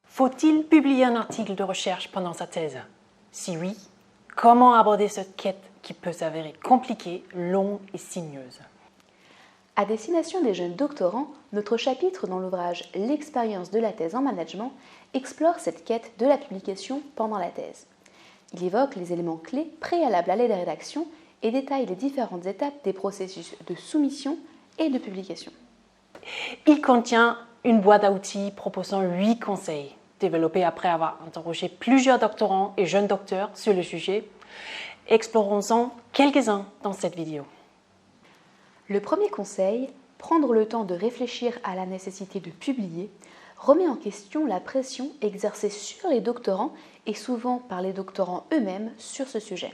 Faut-il publier un article de recherche pendant sa thèse? Si oui, comment aborder cette quête qui peut s'avérer compliquée, longue et sinueuse? À destination des jeunes doctorants, notre chapitre dans l'ouvrage L'expérience de la thèse en management explore cette quête de la publication pendant la thèse. Il évoque les éléments clés préalables à la rédaction et détaille les différentes étapes des processus de soumission et de publication. Il contient une boîte à outils proposant 8 conseils, développés après avoir interrogé plusieurs doctorants et jeunes docteurs sur le sujet. Explorons-en quelques-uns dans cette vidéo. Le premier conseil, prendre le temps de réfléchir à la nécessité de publier, remet en question la pression exercée sur les doctorants et souvent par les doctorants eux-mêmes sur ce sujet.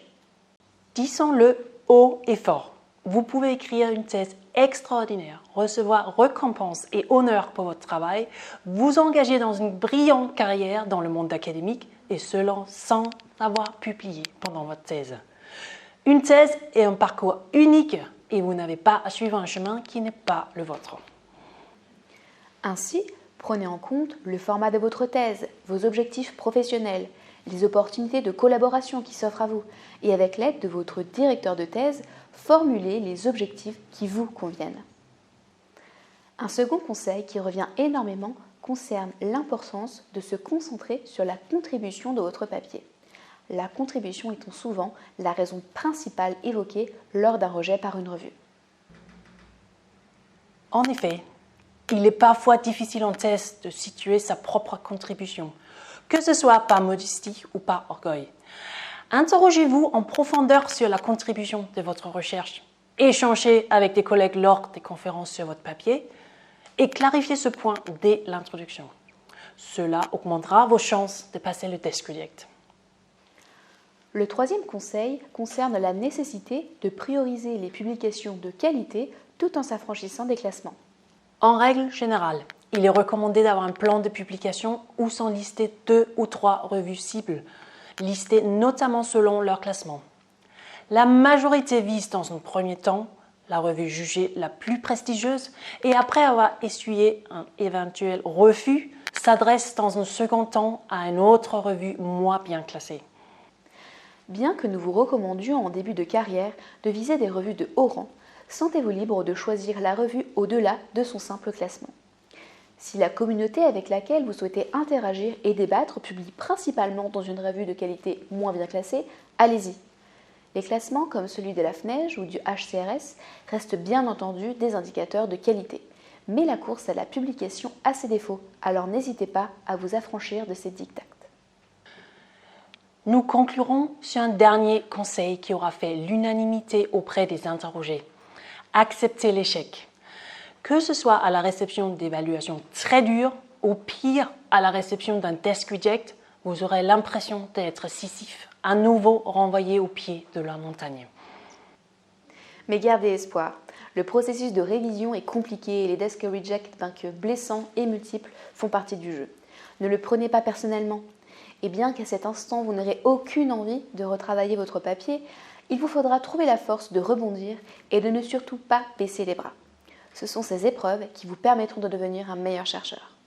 Disons-le haut et fort. Vous pouvez écrire une thèse extraordinaire, recevoir récompense et honneur pour votre travail, vous engager dans une brillante carrière dans le monde académique et cela sans avoir publié pendant votre thèse. Une thèse est un parcours unique et vous n'avez pas à suivre un chemin qui n'est pas le vôtre. Ainsi, prenez en compte le format de votre thèse, vos objectifs professionnels, les opportunités de collaboration qui s'offrent à vous et avec l'aide de votre directeur de thèse, formulez les objectifs qui vous conviennent. Un second conseil qui revient énormément concerne l'importance de se concentrer sur la contribution de votre papier. La contribution étant souvent la raison principale évoquée lors d'un rejet par une revue. En effet, il est parfois difficile en thèse de situer sa propre contribution, que ce soit par modestie ou par orgueil. Interrogez-vous en profondeur sur la contribution de votre recherche, échangez avec des collègues lors des conférences sur votre papier et clarifiez ce point dès l'introduction. Cela augmentera vos chances de passer le desk reject. Le troisième conseil concerne la nécessité de prioriser les publications de qualité tout en s'affranchissant des classements. En règle générale, il est recommandé d'avoir un plan de publication où sont listées 2 ou 3 revues cibles, listées notamment selon leur classement. La majorité vise dans un premier temps la revue jugée la plus prestigieuse et après avoir essuyé un éventuel refus, s'adresse dans un second temps à une autre revue moins bien classée. Bien que nous vous recommandions en début de carrière de viser des revues de haut rang, sentez-vous libre de choisir la revue au-delà de son simple classement. Si la communauté avec laquelle vous souhaitez interagir et débattre publie principalement dans une revue de qualité moins bien classée, allez-y. Les classements comme celui de la FNEJ ou du HCRS restent bien entendu des indicateurs de qualité. Mais la course à la publication a ses défauts, alors n'hésitez pas à vous affranchir de ces dictats. Nous conclurons sur un dernier conseil qui aura fait l'unanimité auprès des interrogés. Acceptez l'échec. Que ce soit à la réception d'évaluations très dures ou pire à la réception d'un desk reject, vous aurez l'impression d'être Sisyphe, à nouveau renvoyé au pied de la montagne. Mais gardez espoir. Le processus de révision est compliqué et les desk rejects, bien que blessants et multiples, font partie du jeu. Ne le prenez pas personnellement. Et bien qu'à cet instant vous n'aurez aucune envie de retravailler votre papier, il vous faudra trouver la force de rebondir et de ne surtout pas baisser les bras. Ce sont ces épreuves qui vous permettront de devenir un meilleur chercheur.